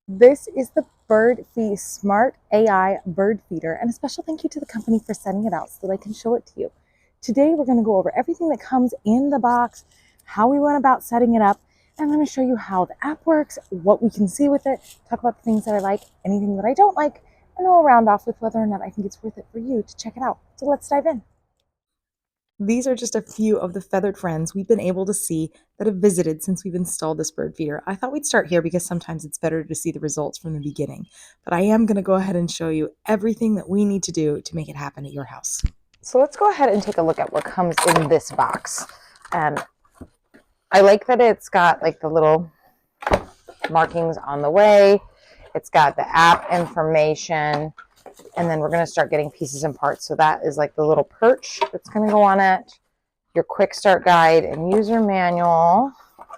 This is the Birdfy Smart AI Bird Feeder, and a special thank you to the company for sending it out so that I can show it to you. Today, we're going to go over everything that comes in the box, how we went about setting it up, and I'm going to show you how the app works, what we can see with it, talk about the things that I like, anything that I don't like, and then we'll round off with whether or not I think it's worth it for you to check it out. So let's dive in. These are just a few of the feathered friends we've been able to see that have visited since we've installed this bird feeder. I thought we'd start here because sometimes it's better to see the results from the beginning. But I am going to go ahead and show you everything that we need to do to make it happen at your house. So let's go ahead and take a look at what comes in this box. I like that it's got like the little markings on the way. It's got the app information. And then we're going to start getting pieces and parts. So that is like the little perch that's going to go on it, your quick start guide and user manual.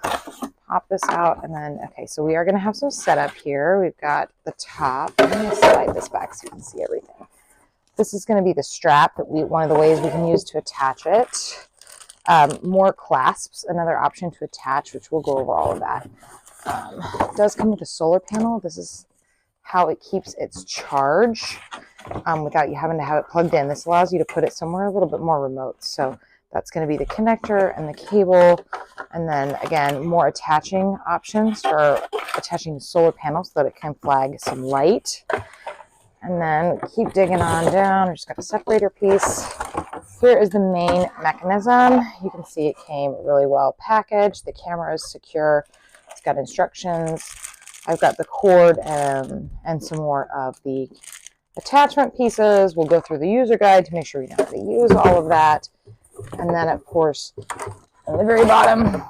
Pop this out and then, okay, so we are going to have some setup here. We've got the top. I'm going to slide this back so you can see everything. This is going to be the strap that one of the ways we can use to attach it. More clasps, another option to attach, which we'll go over all of that. It does come with a solar panel. This is how it keeps its charge without you having to have it plugged in. This allows you to put it somewhere a little bit more remote. So that's going to be the connector and the cable. And then again, more attaching options for attaching the solar panel so that it can flag some light. And then keep digging on down. We just got a separator piece. Here is the main mechanism. You can see it came really well packaged. The camera is secure. It's got instructions. I've got the cord and some more of the attachment pieces. We'll go through the user guide to make sure we know how to use all of that. And then, of course, on the very bottom,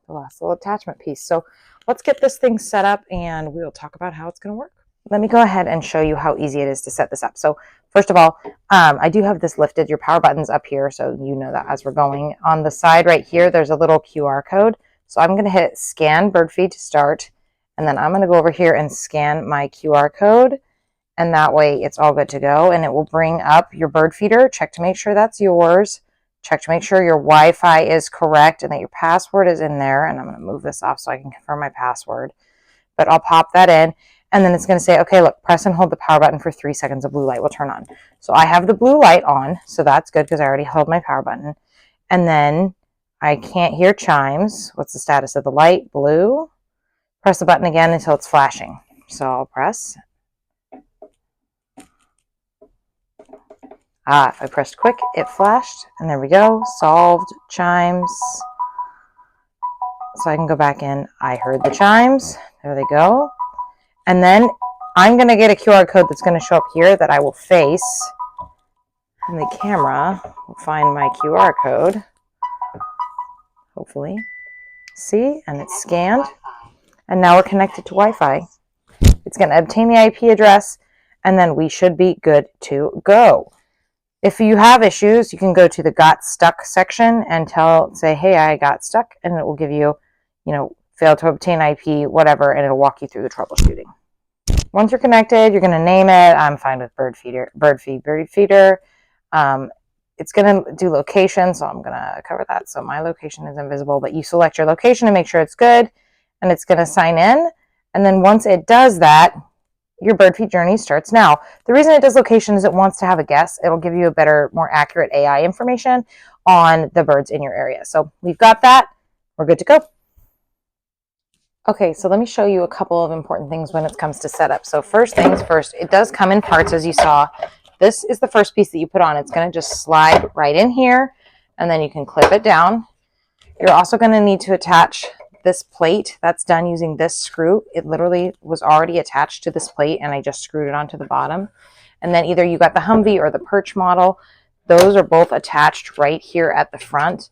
the last little attachment piece. So let's get this thing set up and we'll talk about how it's going to work. Let me go ahead and show you how easy it is to set this up. So first of all, I do have this lifted. Your power button's up here, so you know that as we're going. On the side right here, there's a little QR code. So I'm going to hit scan bird feed to start. And then I'm going to go over here and scan my QR code. And that way it's all good to go. And it will bring up your bird feeder. Check to make sure that's yours. Check to make sure your Wi-Fi is correct and that your password is in there. And I'm going to move this off so I can confirm my password. But I'll pop that in. And then it's going to say, okay, look, press and hold the power button for 3 seconds. A blue light will turn on. So I have the blue light on. So that's good because I already held my power button. And then I can't hear chimes. What's the status of the light? Blue. Press the button again until it's flashing. So I'll press. I pressed quick, it flashed, and there we go. Solved, chimes. So I can go back in. I heard the chimes. There they go. And then I'm going to get a QR code that's going to show up here that I will face. And the camera will find my QR code. Hopefully. See? And it's scanned. And now we're connected to Wi-Fi. It's going to obtain the IP address, and then we should be good to go. If you have issues, you can go to the got stuck section and say, hey, I got stuck, and it will give you, failed to obtain IP, whatever, and it'll walk you through the troubleshooting. Once you're connected, you're going to name it. I'm fine with Birdfy Bird Feeder. It's going to do location, so I'm going to cover that. So my location is invisible, but you select your location to make sure it's good. And it's going to sign in. And then once it does that, your bird feed journey starts now. The reason it does location is it wants to have a guess. It'll give you a better, more accurate AI information on the birds in your area. So we've got that. We're good to go. Okay, so let me show you a couple of important things when it comes to setup. So first things first, it does come in parts, as you saw. This is the first piece that you put on. It's going to just slide right in here, and then you can clip it down. You're also going to need to attach this plate. That's done using this screw. It literally was already attached to this plate and I just screwed it onto the bottom. And then either you got the Humvee or the Perch model. Those are both attached right here at the front.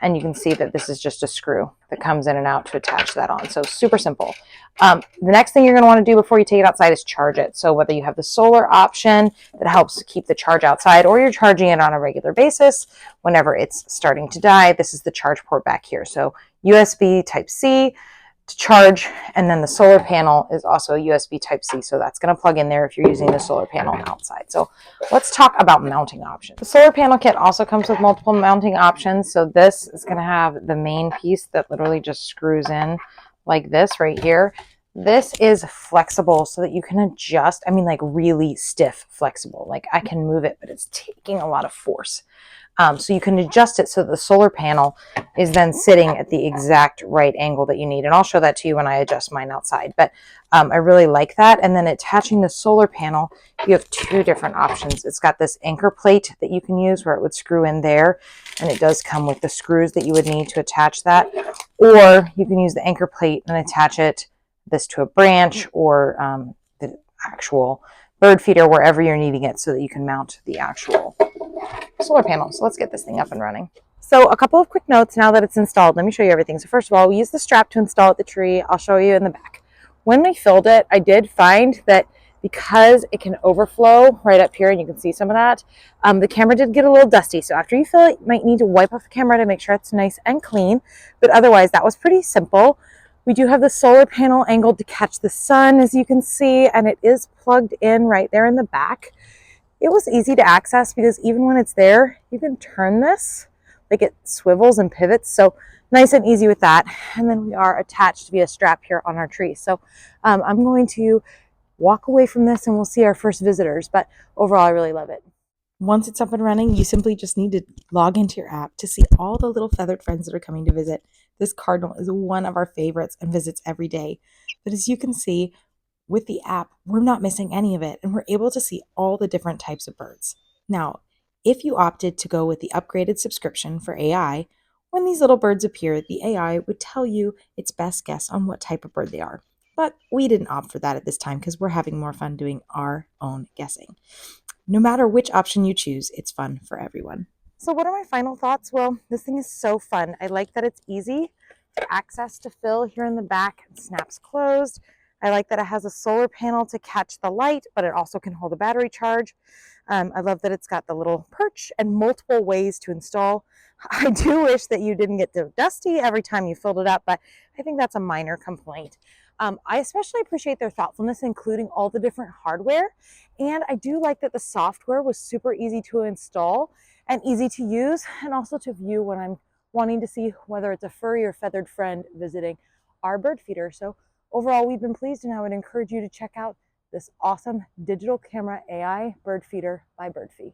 And you can see that this is just a screw that comes in and out to attach that on. So super simple. The next thing you're going to want to do before you take it outside is charge it. So whether you have the solar option that helps keep the charge outside, or you're charging it on a regular basis whenever it's starting to die, this is the charge port back here. So USB Type-C to charge, and then the solar panel is also USB Type-C, so that's going to plug in there if you're using the solar panel outside. So let's talk about mounting options. The solar panel kit also comes with multiple mounting options. So this is going to have the main piece that literally just screws in like this right here. This is flexible so that you can adjust. I mean, like really stiff flexible. Like I can move it, but it's taking a lot of force. So you can adjust it so the solar panel is then sitting at the exact right angle that you need. And I'll show that to you when I adjust mine outside. But I really like that. And then attaching the solar panel, you have two different options. It's got this anchor plate that you can use where it would screw in there. And it does come with the screws that you would need to attach that. Or you can use the anchor plate and attach this to a branch or the actual bird feeder wherever you're needing it so that you can mount the actual solar panel. So let's get this thing up and running. So a couple of quick notes now that it's installed. Let me show you everything. So first of all, we use the strap to install at the tree. I'll show you in the back. When we filled it, I did find that because it can overflow right up here, and you can see some of that, the camera did get a little dusty. So after you fill it, you might need to wipe off the camera to make sure it's nice and clean. But otherwise, that was pretty simple. We do have the solar panel angled to catch the sun, as you can see, and it is plugged in right there in the back. It was easy to access because even when it's there, you can turn this, like it swivels and pivots. So nice and easy with that. And then we are attached via strap here on our tree. So I'm going to walk away from this and we'll see our first visitors. But overall, I really love it. Once it's up and running, you simply just need to log into your app to see all the little feathered friends that are coming to visit. This cardinal is one of our favorites and visits every day. But as you can see, with the app, we're not missing any of it, and we're able to see all the different types of birds. Now, if you opted to go with the upgraded subscription for AI, when these little birds appear, the AI would tell you its best guess on what type of bird they are. But we didn't opt for that at this time because we're having more fun doing our own guessing. No matter which option you choose, it's fun for everyone. So what are my final thoughts? Well, this thing is so fun. I like that it's easy to access to fill here in the back. It snaps closed. I like that it has a solar panel to catch the light, but it also can hold a battery charge. I love that it's got the little perch and multiple ways to install. I do wish that you didn't get dusty every time you filled it up, but I think that's a minor complaint. I especially appreciate their thoughtfulness, including all the different hardware. And I do like that the software was super easy to install and easy to use, and also to view when I'm wanting to see whether it's a furry or feathered friend visiting our bird feeder. So overall, we've been pleased, and I would encourage you to check out this awesome digital camera AI bird feeder by Birdfy.